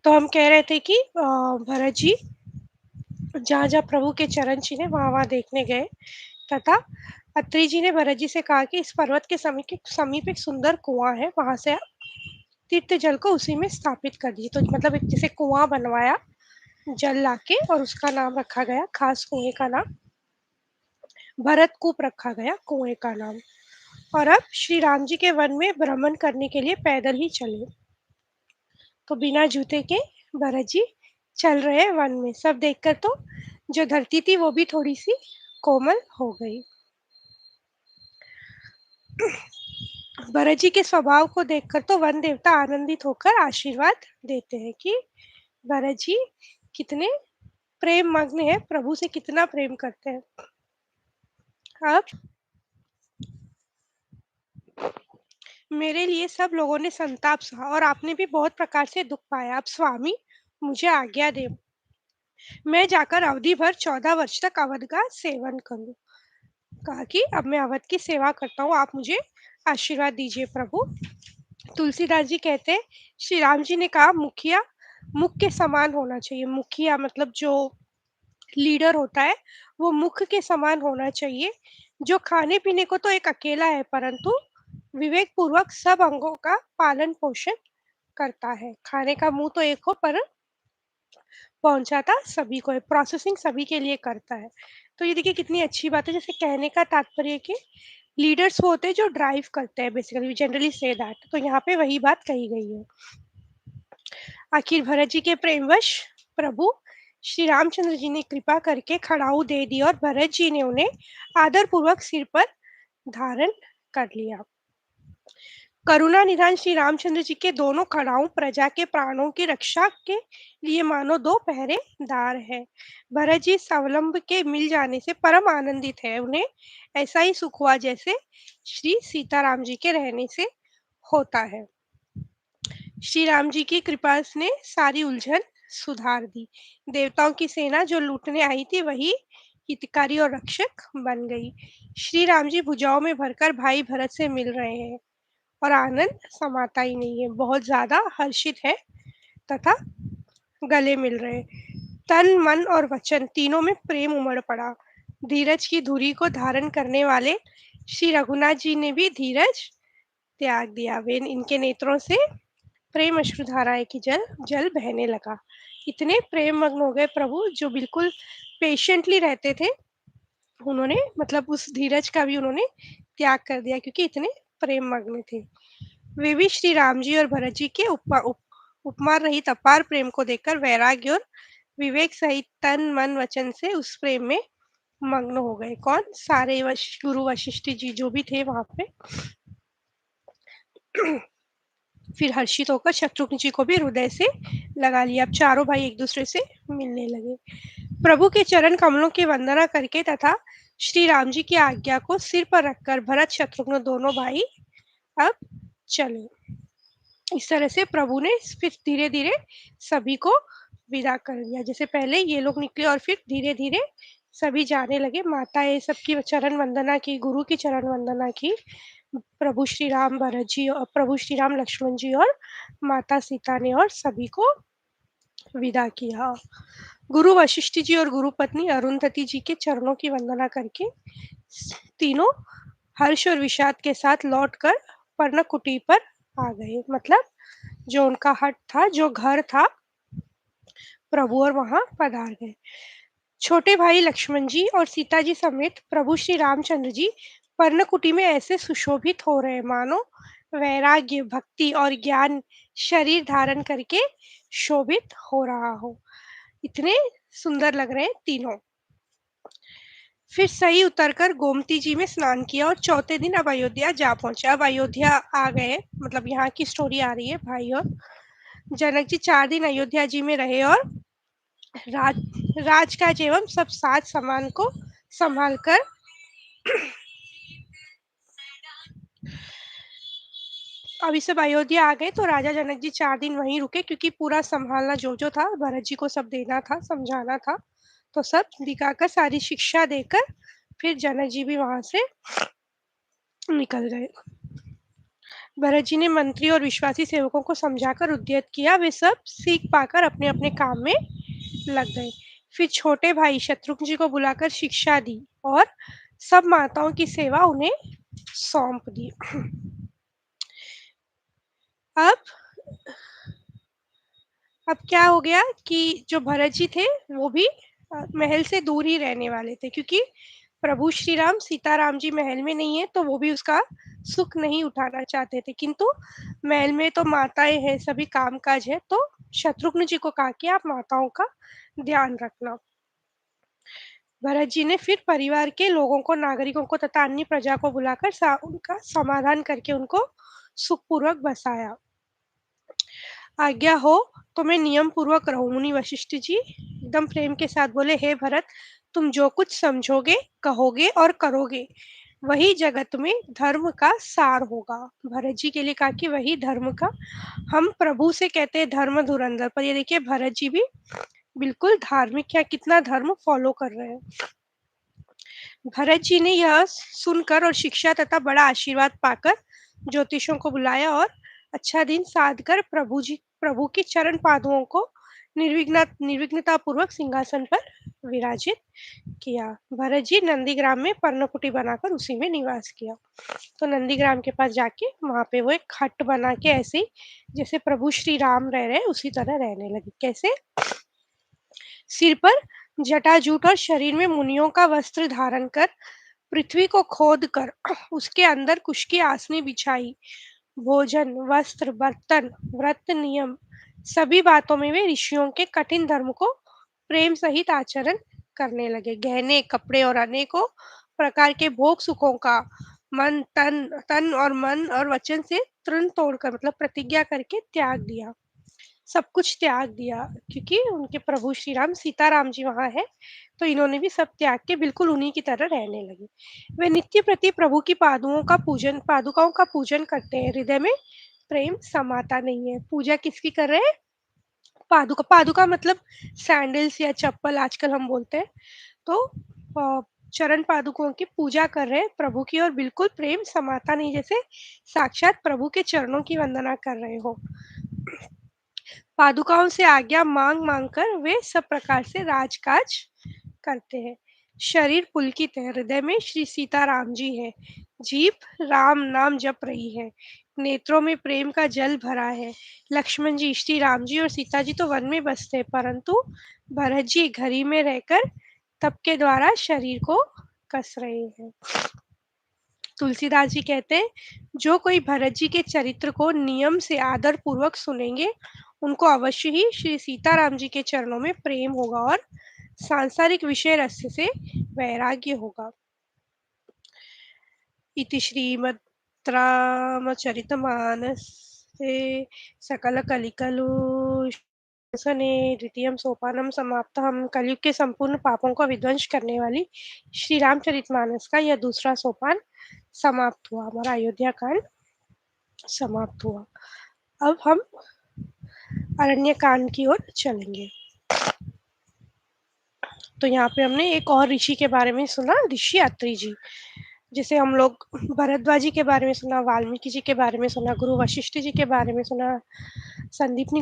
तो हम कह रहे थे कि भरत जी जहाँ-जहाँ प्रभु के चरण छीने वहाँ-वहाँ देखने गए तथा अत्रि जी ने भरत जी से कहा कि इस पर्वत के समीप एक सुंदर कुआँ है, वहाँ से आप तीर्थ जल को उसी में स्थापित कर दीजिए। तो मतलब एक जैसे कुआँ बनवाया जल लाके और उसका नाम रखा गया, खास कुएँ का नाम भरतकूप रखा गया, कुएँ का नाम। और अब श्री राम जी के वन में भ्रमण करने के लिए पैदल ही चले। तो बिना जूते के भरत जी चल रहे हैं वन में। सब देखकर तो जो धरती थी वो भी थोड़ी-सी कोमल हो गई। भरत जी के स्वभाव को देखकर तो वन देवता आनंदित होकर आशीर्वाद देते हैं कि भरत जी कितने प्रेम मग्न है, प्रभु से कितना प्रेम करते हैं। अब मेरे लिए सब लोगों ने संताप सहा और आपने भी बहुत प्रकार से दुख पाया। अब स्वामी मुझे आज्ञा दें, मैं जाकर अवधि भर 14 वर्ष तक अवध का सेवन करूँ। कहा कि अब मैं अवध की सेवा करता हूँ, आप मुझे आशीर्वाद दीजिए प्रभु। तुलसीदास जी कहते हैं, श्री राम जी ने कहा मुखिया मुख के समान होना चाहिए। मुखिया मतलब जो लीडर होता है, वो मुख के समान होना चाहिए, जो खाने-पीने को तो एक अकेला है, परंतु विवेकपूर्वक सब अंगों का पालन-पोषण करता है। खाने का मुँह तो एक हो पर पहुँचाता सभी को है, प्रोसेसिंग सभी के लिए करता है। तो ये देखिए कितनी अच्छी बात है, जैसे कहने का तात्पर्य है कि लीडर्स वो होते हैं जो ड्राइव करते हैं basically, we generally say that. तो यहाँ पे वही बात कही गई है। आखिर भरत जी के प्रेमवश प्रभु श्री रामचंद्र जी ने कृपा करके खड़ाऊ दे दी और भरत जी ने उन्हें आदरपूर्वक सिर पर धारण कर लिया। करुणा निधान श्री रामचंद्र जी के दोनों खड़ाऊ प्रजा के प्राणों की रक्षा के लिए मानो दो पहरेदार है। भरत जी स्वावलंब के मिल जाने से परम आनंदित है। उन्हें ऐसा ही सुख हुआ जैसे श्री सीताराम जी के रहने से होता है। श्री राम जी की कृपा ने सारी उलझन सुधार दी। देवताओं की सेना जो लूटने आई थी वही हितकारी और रक्षक बन गई। श्री राम जी भुजाओं में भरकर भाई भरत से मिल रहे हैं और आनंद समाता ही नहीं है, बहुत ज्यादा हर्षित है तथा गले मिल रहे हैं। तन मन और वचन तीनों में प्रेम उमड़ पड़ा। धीरज की धुरी को धारण करने वाले श्री रघुनाथ जी ने भी धीरज त्याग दिया। वे इनके नेत्रों से प्रेम अश्रुधाराएँ की जल जल बहने लगा। इतने प्रेम मग्न हो गए प्रभु जो बिल्कुल पेशेंटली रहते थे, उन्होंने मतलब उस धीरज का भी उन्होंने त्याग कर दिया क्योंकि इतने प्रेम मग्न थे। वे भी श्री राम जी और भरत जी के उपमा रहित अपार प्रेम को देखकर वैराग्य और विवेक सहित तन मन वचन से उस प्रेम में मग्न हो गए। कौन? सारे गुरु वशिष्ठ जी जो भी थे वहां पे। फिर हर्षित होकर शत्रुघ्न जी को भी हृदय से लगा लिया। अब चारों भाई एक दूसरे से मिलने लगे। प्रभु के चरण कमलों की वंदना करके तथा श्री राम जी की आज्ञा को सिर पर रखकर भरत शत्रुघ्न दोनों भाई अब चले। इस तरह से प्रभु ने फिर धीरे धीरे सभी को विदा कर दिया। जैसे पहले ये लोग निकले और फिर धीरे धीरे सभी जाने लगे। माताएं सबकी चरण वंदना की, गुरु की चरण वंदना की। प्रभु श्री राम भरत जी और प्रभु श्री राम लक्ष्मण जी और माता सीता ने और सभी को विदा किया। गुरु वशिष्ठ जी और गुरु पत्नी अरुंधति जी के चरणों की वंदना करके तीनों हर्ष और विषाद के साथ लौटकर पर्णकुटी पर आ गए। मतलब जो उनका हट था, जो घर था, प्रभु और वहां पधार गए। छोटे भाई लक्ष्मण जी और सीता जी समेत प्रभु श्री रामचंद्र जी पर्णकुटी में ऐसे सुशोभित हो रहे मानो वैराग्य, भक्ति और ज्ञान शरीर धारण करके शोभित हो रहा हो। इतने सुंदर लग रहे हैं तीनों। फिर सही उतरकर गोमती जी में स्नान किया और चौथे दिन अब अयोध्या जा पहुंचे। अब अयोध्या आ गए, मतलब यहाँ की स्टोरी आ रही है। भाई और जनक जी 4 दिन अयोध्या जी में रहे और राज राजकाज एवं सब साज सामान को संभाल कर अभी सब अयोध्या आ गए। तो राजा जनक जी 4 दिन वहीं रुके क्योंकि पूरा संभालना जो था भरत जी को सब देना था, समझाना था। तो सब दिखाकर सारी शिक्षा देकर फिर जनक जी भी वहां से निकल गए। भरत जी ने मंत्री और विश्वासी सेवकों को समझाकर उद्यत किया। वे सब सीख पाकर अपने-अपने काम में लग गए। फिर छोटे भाई शत्रुघ्न जी को बुलाकर शिक्षा दी और सब माताओं की सेवा उन्हें सौंप दी। अब अब क्या हो गया कि जो भरत जी थे वो भी महल से दूर ही रहने वाले थे, क्योंकि प्रभु श्री राम सीताराम जी महल में नहीं है तो वो भी उसका सुख नहीं उठाना चाहते थे। किंतु महल में तो माताएं हैं, सभी कामकाज है, तो शत्रुघ्न जी को कहा कि आप माताओं का ध्यान रखना। भरत जी ने फिर परिवार के लोगों को, नागरिकों को तथा अन्य प्रजा को बुलाकर उनका समाधान करके उनको सुखपूर्वक बसाया। आज्ञा हो तो मैं नियम पूर्वक रहूं। मुनि वशिष्ठ जी एकदम प्रेम के साथ बोले, हे भरत, तुम जो कुछ समझोगे, कहोगे और करोगे वही जगत में धर्म का सार होगा। भरत जी के लिए कहा कि वही धर्म का, हम प्रभु से कहते हैं धर्म धुरंधर, पर ये देखिए भरत जी भी बिल्कुल धार्मिक, या कितना धर्म फॉलो कर रहे हैं। भरत जी ने यह सुनकर और शिक्षा तथा बड़ा आशीर्वाद पाकर ज्योतिषों को बुलाया और अच्छा दिन साध कर प्रभु की चरण पादुओं को निर्विघ्नता पूर्वक सिंहासन पर विराजित किया। भरत जी नंदीग्राम में पर्णकुटी बनाकर उसी में निवास किया। तो नंदीग्राम के पास जाके वहां पे वो एक हट बना के, ऐसे ही जैसे प्रभु श्री राम रह रहे उसी तरह रहने लगे। कैसे? सिर पर जटाजूट और शरीर में मुनियों का वस्त्र धारण कर, पृथ्वी को खोद कर उसके अंदर कुश की आसनी बिछाई। भोजन, वस्त्र, बर्तन, व्रत, नियम, सभी बातों में वे ऋषियों के कठिन धर्म को प्रेम सहित आचरण करने लगे। गहने, कपड़े और अनेकों प्रकार के भोग सुखों का तन और मन और वचन से तृण तोड़कर, मतलब प्रतिज्ञा करके त्याग दिया। सब कुछ त्याग दिया, क्योंकि उनके प्रभु श्री राम सीताराम जी वहाँ है, तो इन्होंने भी सब त्याग के बिल्कुल उन्हीं की तरह रहने लगे। वे नित्य प्रति प्रभु की पादुकाओं का पूजन करते हैं। हृदय में प्रेम समाता नहीं है। पूजा किसकी कर रहे हैं? पादुका। पादुका मतलब सैंडल्स या चप्पल आजकल हम बोलते हैं। तो चरण पादुकों की पूजा कर रहे हैं प्रभु की, और बिल्कुल प्रेम समाता नहीं, जैसे साक्षात प्रभु के चरणों की वंदना कर रहे हो। पादुकाओं से आज्ञा मांग मांग कर वे सब प्रकार से राजकाज करते हैं। शरीर पुलकित है, हृदय में श्री सीताराम जी है, जीभ राम नाम जप रही है, नेत्रों में प्रेम का जल भरा है। लक्ष्मण जी, श्री राम जी और सीता जी तो वन में बसते हैं, परंतु भरत जी घर ही में रहकर तप के द्वारा शरीर को कस रहे हैं। तुलसीदास जी कहते हैं, जो कोई भरत जी के चरित्र को नियम से आदर पूर्वक सुनेंगे, उनको अवश्य ही श्री सीताराम जी के चरणों में प्रेम होगा और सांसारिक विषय रस से वैराग्य होगा। इति श्रीमद् रामचरितमानसे सकलकलिकलुशने द्वितीयं सोपानं समाप्तम्। कलयुग के संपूर्ण पापों का विध्वंस करने वाली श्री रामचरितमानस का यह दूसरा सोपान समाप्त हुआ। हमारा अयोध्या कांड समाप्त हुआ। अब हम अरण्य कांड की ओर चलेंगे। तो यहाँ पे हमने एक और ऋषि के बारे में सुना, ऋषि अत्रि जी। जैसे हम लोग भरद्वाज जी के बारे में सुना, वाल्मीकि जी के बारे में सुना, गुरु वशिष्ठ जी के बारे में सुना, संदीपनी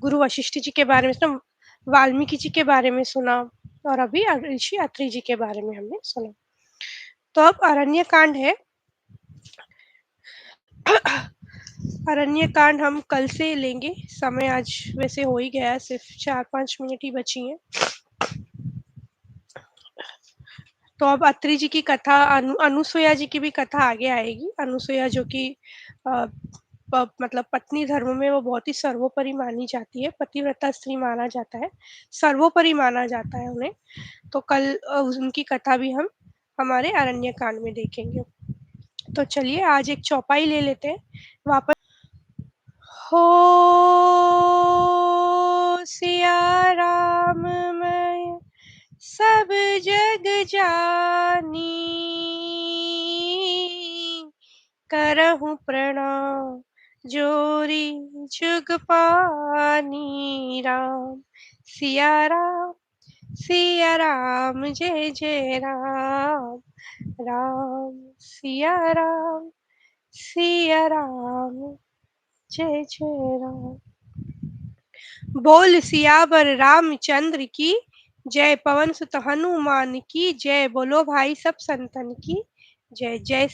गुरु वशिष्ठ जी के बारे में सुना, वाल्मीकि जी के बारे में सुना, और अभी ऋषि अत्रि जी के बारे में हमने सुना। तो अब अरण्य कांड है। अरण्य कांड हम कल से लेंगे। समय आज वैसे हो ही गया है, सिर्फ 4-5 मिनट ही बची हैं। तो अब अत्रि जी की कथा, अनुसुईया जी की भी कथा आगे आएगी। अनुसुईया जो कि मतलब पत्नी धर्म में वो बहुत ही सर्वोपरि मानी जाती है, पतिव्रता स्त्री माना जाता है, सर्वोपरि माना जाता है उन्हें। तो कल उनकी कथा भी हम हमारे अरण्य कांड में देखेंगे। तो चलिए आज एक चौपाई ले लेते हैं वापस। हो सिया राम मैं सब जग जानी, करहूँ प्रणाम जोरी जुग पानी। राम सिया राम जय जय राम, राम सिया राम सिया राम, जय जय राम। बोल सियावर रामचंद्र की जय, पवन सुत हनुमान की जय, बोलो भाई सब संतन की जय। जय